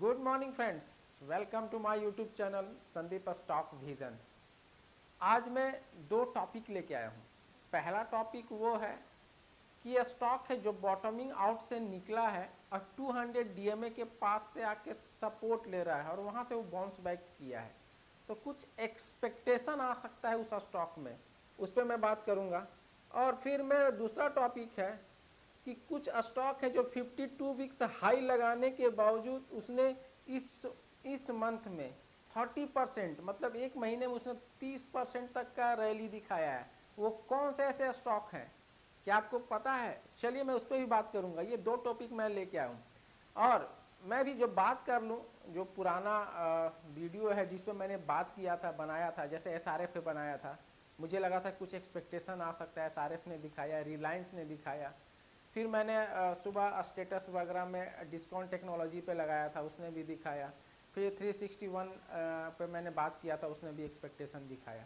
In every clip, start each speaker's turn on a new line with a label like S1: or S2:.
S1: Good morning friends, welcome to my YouTube channel Sandeep stock vision. आज मैं दो topic लेके आया हूँ। पहला टॉपिक वो है कि ये स्टॉक है जो बॉटमिंग आउट से निकला है और 200 डीएमए के पास से आके सपोर्ट ले रहा है और वहाँ से वो बाउंस बैक किया है, तो कुछ एक्सपेक्टेशन आ सकता है उस स्टॉक में, उस पर मैं बात करूँगा। और फिर मेरा दूसरा टॉपिक है कि कुछ स्टॉक है जो 52 वीक्स हाई लगाने के बावजूद उसने इस मंथ में 30% मतलब एक महीने में उसने 30% तक का रैली दिखाया है। वो कौन से ऐसे स्टॉक हैं, क्या आपको पता है? चलिए मैं उस पर भी बात करूंगा। ये दो टॉपिक मैं लेके आया हूँ। और मैं भी जो बात कर लूँ, जो पुराना वीडियो है जिस पर मैंने बात किया था, बनाया था, जैसे एसआरएफ पे बनाया था, मुझे लगा था कुछ एक्सपेक्टेशन आ सकता है। एसआरएफ ने दिखाया, रिलायंस ने दिखाया। फिर मैंने सुबह स्टेटस वगैरह में डिस्काउंट टेक्नोलॉजी पे लगाया था, उसने भी दिखाया। फिर 361 पे मैंने बात किया था, उसने भी एक्सपेक्टेशन दिखाया।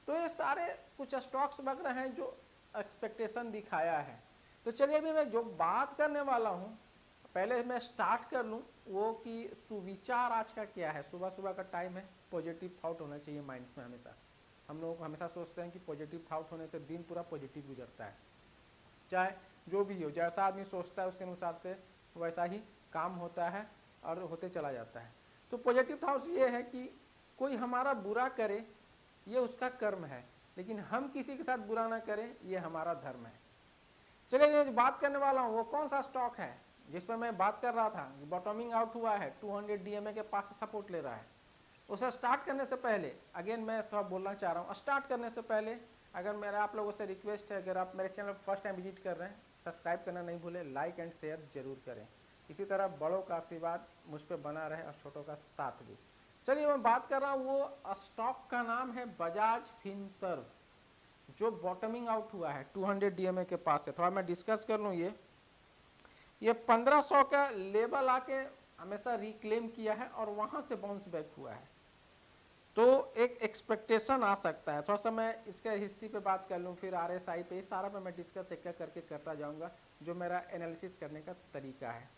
S1: तो ये सारे कुछ स्टॉक्स वगैरह हैं जो एक्सपेक्टेशन दिखाया है। तो चलिए अभी मैं जो बात करने वाला हूँ, पहले मैं स्टार्ट कर लूँ वो कि सुविचार आज का क्या है। सुबह सुबह का टाइम है, पॉजिटिव थाउट होना चाहिए माइंड्स में हमेशा। हम लोग हमेशा सोचते हैं कि पॉजिटिव थाउट होने से दिन पूरा पॉजिटिव गुजरता है। चाहे जो भी हो, जैसा आदमी सोचता है उसके अनुसार से वैसा ही काम होता है और होते चला जाता है। तो पॉजिटिव थाट्स ये है कि कोई हमारा बुरा करे ये उसका कर्म है, लेकिन हम किसी के साथ बुरा ना करें ये हमारा धर्म है। चलिए ये जो बात करने वाला हूँ वो कौन सा स्टॉक है जिस पर मैं बात कर रहा था। बॉटमिंग आउट हुआ है, 200 डीएमए के पास सपोर्ट ले रहा है। उसे स्टार्ट करने से पहले अगेन मैं थोड़ा बोलना चाह रहा हूँ, स्टार्ट करने से पहले अगर मेरा आप लोगों से रिक्वेस्ट है, अगर आप मेरे चैनल फर्स्ट टाइम विजिट कर रहे हैं, सब्सक्राइब करना नहीं भूलें, लाइक एंड शेयर जरूर करें। इसी तरह बड़ों का आशीर्वाद मुझ पर बना रहे और छोटों का साथ भी। चलिए मैं बात कर रहा हूँ, वो स्टॉक का नाम है बजाज फिनसर्व, जो बॉटमिंग आउट हुआ है 200 डीएमए के पास से। थोड़ा मैं डिस्कस कर लूँ। ये 1500 का लेवल आके हमेशा रिक्लेम किया है और वहाँ से बाउंस बैक हुआ है, तो एक एक्सपेक्टेशन आ सकता है। थोड़ा सा मैं इसका हिस्ट्री पे बात कर लूँ, फिर आरएसआई पे, सारा पे मैं डिस्कस एक करके करता जाऊंगा, जो मेरा एनालिसिस करने का तरीका है।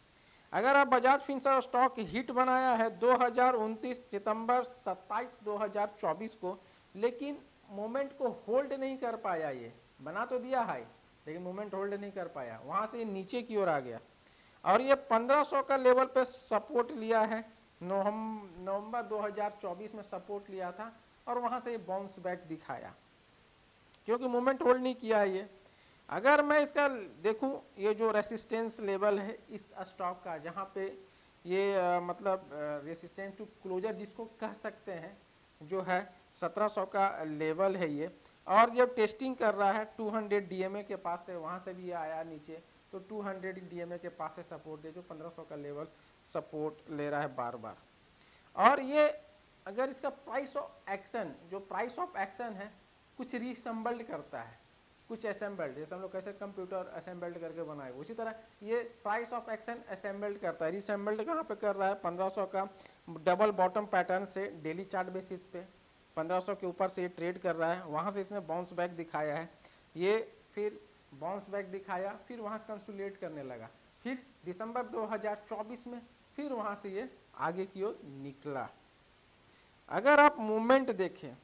S1: अगर आप बजाज फिनसर्व स्टॉक हिट बनाया है 2029 सितंबर 27 2024 को, लेकिन मोमेंट को होल्ड नहीं कर पाया। ये बना तो दिया हाई, लेकिन मोमेंट होल्ड नहीं कर पाया, वहाँ से ये नीचे की ओर आ गया और ये 1500 का लेवल पे सपोर्ट लिया है। नवंबर 2024 में सपोर्ट लिया था और वहाँ से ये बाउंस बैक दिखाया, क्योंकि मूवमेंट होल्ड नहीं किया है ये। अगर मैं इसका देखूं, ये जो रेसिस्टेंस लेवल है इस स्टॉक का, जहाँ पे ये मतलब रेसिस्टेंस टू क्लोजर जिसको कह सकते हैं, जो है 1700 का लेवल है ये। और जब टेस्टिंग कर रहा है 200 डीएमए के पास से, वहाँ से भी आया नीचे, तो 200 डीएमए के पास से सपोर्ट दे, जो 1500 का लेवल सपोर्ट ले रहा है बार बार। और ये अगर इसका प्राइस ऑफ एक्शन, जो प्राइस ऑफ एक्शन है, कुछ रीअसेंबल्ड करता है, कुछ असेंबल्ड, जैसे हम लोग कैसे कंप्यूटर असेंबल्ड करके बनाए, उसी तरह ये प्राइस ऑफ एक्शन असेंबल्ड करता है। रीअसेंबल्ड कहाँ पे कर रहा है? 1500 का डबल बॉटम पैटर्न से डेली चार्ट बेसिस पे 1500 के ऊपर से ये ट्रेड कर रहा है, वहाँ से इसने बाउंस बैक दिखाया है। ये फिर बाउंस बैक दिखाया, फिर वहाँ कंसोलिडेट करने लगा, फिर दिसंबर 2024 में फिर वहाँ से ये आगे की ओर निकला। अगर आप मूवमेंट देखें,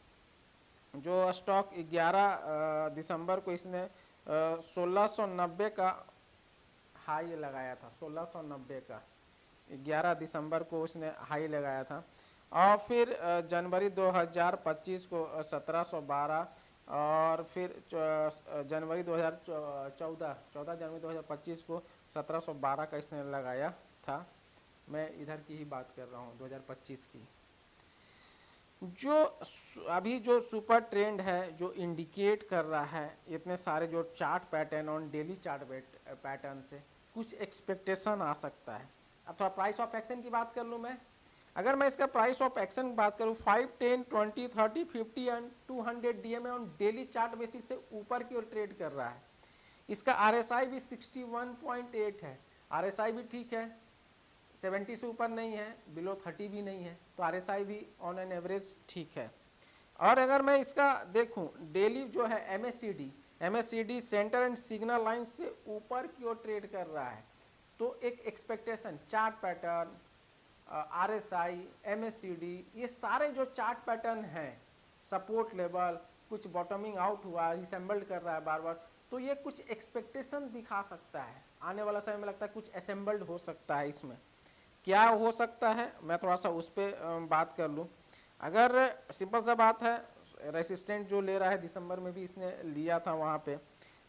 S1: जो स्टॉक 11 दिसंबर को इसने 1690 का हाई लगाया था, 1690 का 11 दिसंबर को उसने हाई लगाया था। और फिर जनवरी 2025 को 1712 और फिर जनवरी 14 जनवरी 2025 को 1712 का इसने लगाया था। मैं इधर की ही बात कर रहा हूँ 2025 की। जो अभी जो सुपर ट्रेंड है, जो इंडिकेट कर रहा है इतने सारे जो chart pattern on daily chart pattern से कुछ एक्सपेक्टेशन आ सकता है। अब थोड़ा प्राइस ऑफ एक्शन की बात कर लूँ मैं। अगर मैं इसका प्राइस ऑफ एक्शन की बात करूँ, 5, 10, 20, 30, 50 and 200 DMA on daily chart basis से ऊपर की ओर ट्रेड कर रहा है। इसका आरएसआई भी 61.8 है, आरएसआई भी ठीक है, 70 से ऊपर नहीं है, बिलो 30 भी नहीं है, तो आरएसआई भी ऑन एन एवरेज ठीक है। और अगर मैं इसका देखूं डेली जो है MSCD centre and signal line से ऊपर की ओर ट्रेड कर रहा है, तो एक expectation chart pattern RSI, MACD, ये सारे जो चार्ट पैटर्न हैं, सपोर्ट लेवल, कुछ बॉटमिंग आउट हुआ, रिसेंबल्ड कर रहा है बार बार, तो ये कुछ एक्सपेक्टेशन दिखा सकता है। आने वाला समय में लगता है कुछ असेंबल्ड हो सकता है। इसमें क्या हो सकता है, मैं थोड़ा सा उस पर बात कर लूँ। अगर सिंपल सा बात है, रेसिस्टेंट जो ले रहा है दिसंबर में भी इसने लिया था वहाँ पे,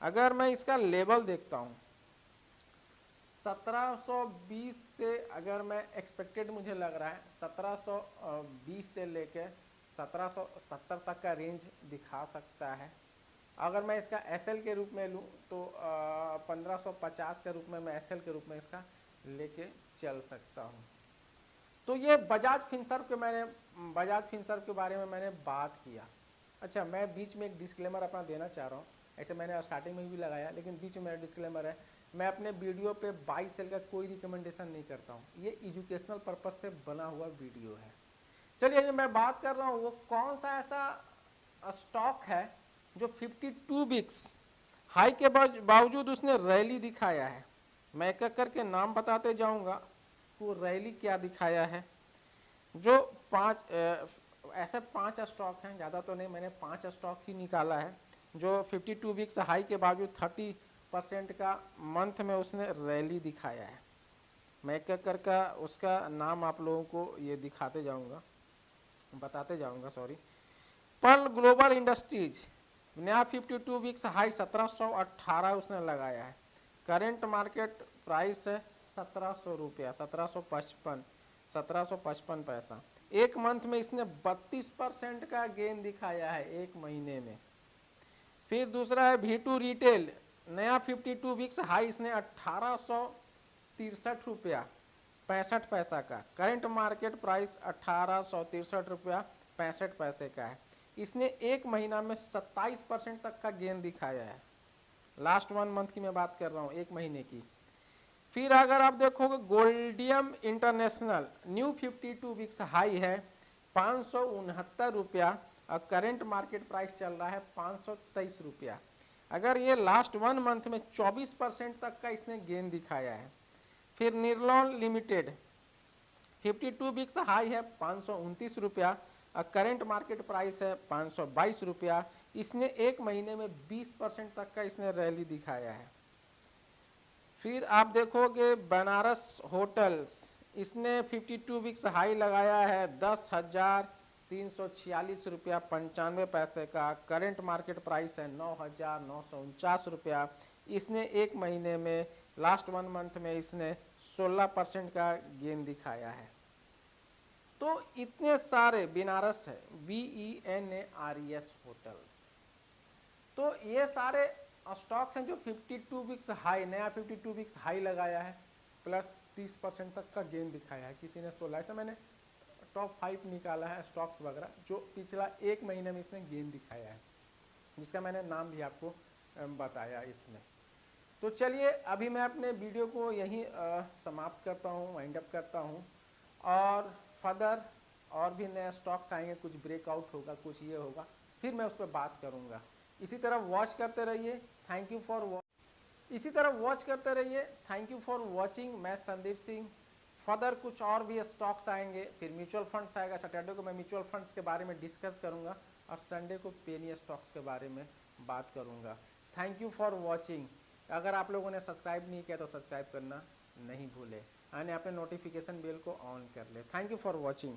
S1: अगर मैं इसका लेवल देखता हूँ 1720 से, अगर मैं एक्सपेक्टेड मुझे लग रहा है 1720 से लेके 1770 तक का रेंज दिखा सकता है। अगर मैं इसका एसएल के रूप में लूँ तो 1550 के रूप में मैं एसएल के रूप में इसका लेके चल सकता हूँ। तो ये बजाज फिनसर्व के बारे में मैंने बात किया। अच्छा, मैं बीच में एक डिस्क्लेमर अपना देना चाह रहा हूँ, ऐसे मैंने स्टार्टिंग में भी लगाया, लेकिन बीच में मेरा डिस्क्लेमर है, मैं अपने वीडियो पे बाई सेल का कोई रिकमेंडेशन नहीं करता हूँ, ये एजुकेशनल पर्पस से बना हुआ वीडियो है। चलिए, जो मैं बात कर रहा हूँ वो कौन सा ऐसा स्टॉक है जो 52 वीक्स हाई के बावजूद उसने रैली दिखाया है। मैं एक एक करके नाम बताते जाऊंगा वो रैली क्या दिखाया है। जो ऐसे पांच स्टॉक हैं, ज़्यादा तो नहीं, मैंने 5 स्टॉक ही निकाला है जो 52 वीक्स हाई के बावजूद 30% का मंथ में उसने रैली दिखाया है। मैं एक एक करके उसका नाम आप लोगों को ये बताते जाऊंगा सॉरी। पर्ल ग्लोबल इंडस्ट्रीज नया 52 वीक्स हाई 1718 उसने लगाया है। करेंट मार्केट प्राइस है 1700 रुपया, 1755 पैसा। एक मंथ में इसने 32% का गेन दिखाया है एक महीने में। फिर दूसरा है V2 रिटेल, नया 52 वीक्स हाई इसने 1863 रुपया 65 पैसा का। करेंट मार्केट प्राइस 1863 रुपया 65 पैसे का है। इसने एक महीना में 27% तक का गेन दिखाया है। लास्ट 1 मंथ की मैं बात कर रहा हूँ, एक महीने की। फिर अगर आप देखोगे Goldium international new 52 weeks high है 569 रुपया और करेंट मार्केट प्राइस चल रहा है 523 रुपया। अगर ये लास्ट 1 मंथ में 24% तक का इसने गेन दिखाया है। फिर निर्लॉन लिमिटेड 52 वीक्स हाई है 529 रुपया और करेंट मार्केट प्राइस है 522 रुपया। इसने एक महीने में 20% तक का इसने रैली दिखाया है। फिर आप देखोगे बनारस होटल्स, इसने 52 वीक्स हाई लगाया है 10,346 रुपया 95 पैसे का। करेंट मार्केट प्राइस है 9,949 रुपया। इसने एक महीने में लास्ट 1 मंथ में इसने 16% का गेन दिखाया है। तो इतने सारे बनारस है, BENARES होटल्स, तो ये सारे स्टॉक्स हैं जो 52 वीक्स हाई, नया 52 वीक्स हाई लगाया है प्लस 30% तक का गेन दिखाया है। किसी ने 16, ऐसा मैंने टॉप 5 निकाला है स्टॉक्स वगैरह जो पिछला एक महीने में इसने गेन दिखाया है, जिसका मैंने नाम भी आपको बताया इसमें। तो चलिए, अभी मैं अपने वीडियो को यहीं समाप्त करता हूँ, वाइंड अप करता हूँ, और फर्दर और भी नए स्टॉक्स आएंगे, कुछ ब्रेकआउट होगा, कुछ ये होगा, फिर मैं उस पर बात करूँगा। इसी तरह वॉच करते रहिए। Thank you for watching. मैं संदीप सिंह। फर्दर कुछ और भी स्टॉक्स आएंगे, फिर म्यूचुअल फंड्स आएगा। सैटरडे को मैं म्यूचुअल फंड्स के बारे में डिस्कस करूंगा और संडे को पेनी स्टॉक्स के बारे में बात करूंगा। Thank you for watching. अगर आप लोगों ने सब्सक्राइब नहीं किया तो सब्सक्राइब करना नहीं भूले, यानी आपने नोटिफिकेशन बेल को ऑन कर ले। Thank you for watching.